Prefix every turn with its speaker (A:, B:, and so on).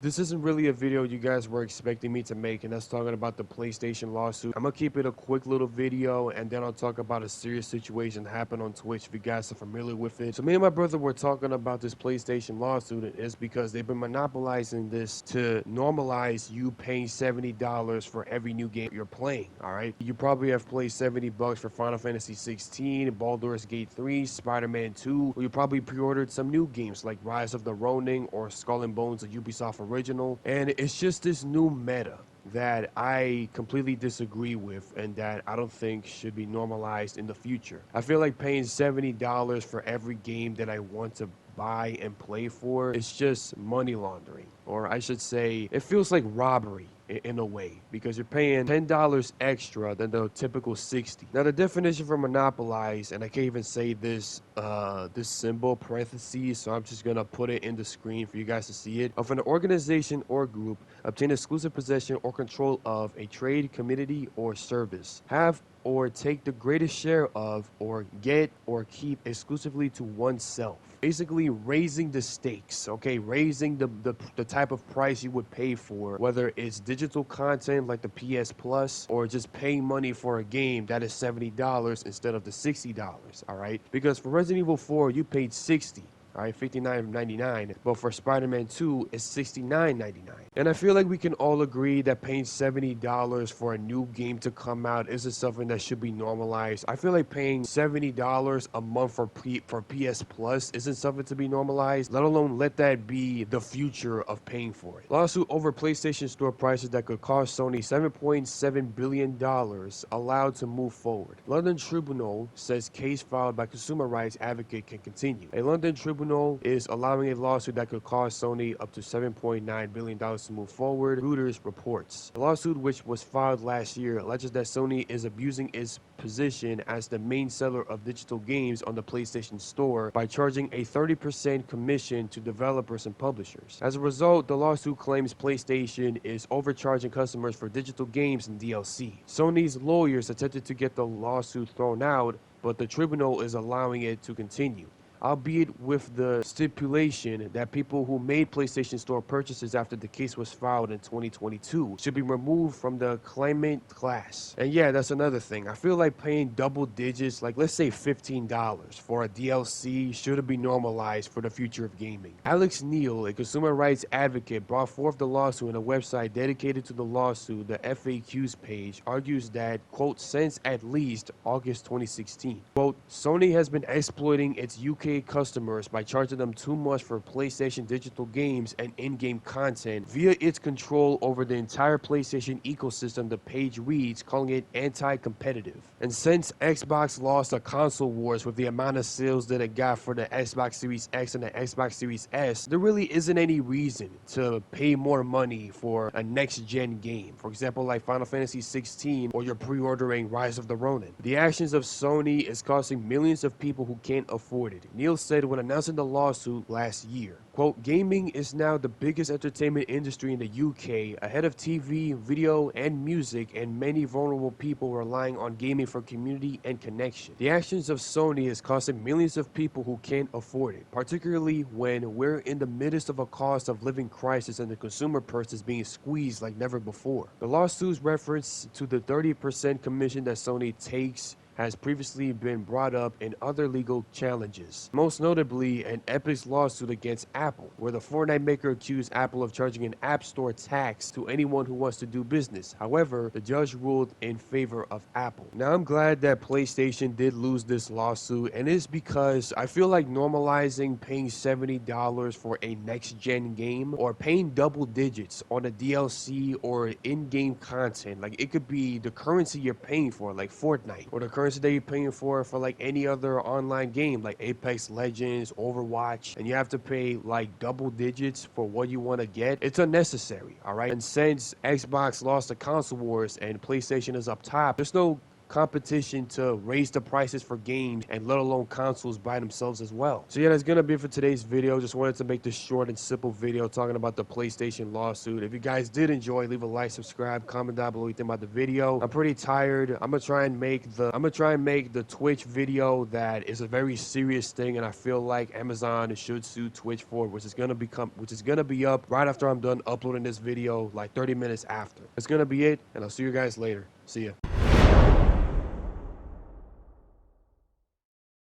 A: This isn't really a video you guys were expecting me to make, and that's talking about the PlayStation lawsuit. I'm gonna keep it a quick little video, and then I'll talk about a serious situation that happened on Twitch if you guys are familiar with it. So me and my brother were talking about this PlayStation lawsuit, and it's because they've been monopolizing this to normalize you paying $70 for every new game you're playing, all right? You probably have played $70 for Final Fantasy 16, Baldur's Gate 3, Spider-Man 2, or you probably pre-ordered some new games like Rise of the Ronin or Skull and Bones, a Ubisoft original, and it's just this new meta that I completely disagree with and that I don't think should be normalized in the future. I feel like paying $70 for every game that I want to buy and play for is just money laundering, or I should say it feels like robbery in a way, because you're paying $10 extra than the typical 60. Now the definition for monopolize, and I can't even say this this symbol parentheses, so I'm just gonna put it in the screen for you guys to see it, of an organization or group obtain exclusive possession or control of a trade, commodity, or service, have or take the greatest share of, or get or keep exclusively to oneself. Basically raising the stakes, okay? Raising the type of price you would pay for, whether it's digital content like the PS Plus or just paying money for a game that is $70 instead of the $60, all right? Because for Resident Evil 4, you paid 60. All right, $59.99, but for Spider-Man 2, it's $69.99. And I feel like we can all agree that paying $70 for a new game to come out isn't something that should be normalized. I feel like paying $70 a month for PS Plus isn't something to be normalized, let alone let that be the future of paying for it. Lawsuit over PlayStation Store prices that could cost Sony $7.7 billion allowed to move forward. London Tribunal says case filed by consumer rights advocate can continue. A London Tribunal is allowing a lawsuit that could cost Sony up to $7.9 billion to move forward, Reuters reports. The lawsuit, which was filed last year, alleges that Sony is abusing its position as the main seller of digital games on the PlayStation Store by charging a 30% commission to developers and publishers. As a result, the lawsuit claims PlayStation is overcharging customers for digital games and DLC. Sony's lawyers attempted to get the lawsuit thrown out, but the tribunal is allowing it to continue, albeit with the stipulation that people who made PlayStation Store purchases after the case was filed in 2022 should be removed from the claimant class. And yeah, that's another thing. I feel like paying double digits, like let's say $15 for a DLC, should be normalized for the future of gaming. Alex Neal, a consumer rights advocate, brought forth the lawsuit in a website dedicated to the lawsuit. The FAQs page argues that, quote, since at least August 2016, quote, Sony has been exploiting its UK customers by charging them too much for PlayStation digital games and in-game content via its control over the entire PlayStation ecosystem, the page reads, calling it anti-competitive. And since Xbox lost the console wars with the amount of sales that it got for the Xbox Series X and the Xbox Series S, there really isn't any reason to pay more money for a next-gen game. For example, like Final Fantasy 16, or you're pre-ordering Rise of the Ronin. The actions of Sony is costing millions of people who can't afford it. Neal said when announcing the lawsuit last year, quote, gaming is now the biggest entertainment industry in the UK, ahead of TV, video, and music, and many vulnerable people relying on gaming for community and connection. The actions of Sony is costing millions of people who can't afford it, particularly when we're in the midst of a cost of living crisis and the consumer purse is being squeezed like never before. The lawsuit's reference to the 30% commission that Sony takes has previously been brought up in other legal challenges, most notably an Epic's lawsuit against Apple, where the Fortnite maker accused Apple of charging an App Store tax to anyone who wants to do business. However, the judge ruled in favor of Apple. Now, I'm glad that PlayStation did lose this lawsuit, and it's because I feel like normalizing paying $70 for a next-gen game or paying double digits on a DLC or in-game content, like it could be the currency you're paying for, like Fortnite, or the currency that you're paying for like any other online game like Apex Legends, Overwatch, and you have to pay like double digits for what you want to get. It's unnecessary, all right? And since Xbox lost the console wars and PlayStation is up top, there's no competition to raise the prices for games and let alone consoles by themselves as well. So yeah, that's gonna be it for today's video. Just wanted to make this short and simple video talking about the PlayStation lawsuit. If you guys did enjoy, leave a like, subscribe, comment down below what you think about the video. I'm pretty tired. I'm gonna try and make the Twitch video that is a very serious thing, and I feel like Amazon should sue Twitch for it, which is gonna be up right after I'm done uploading this video, like 30 minutes after. That's gonna be it, and I'll see you guys later. See ya.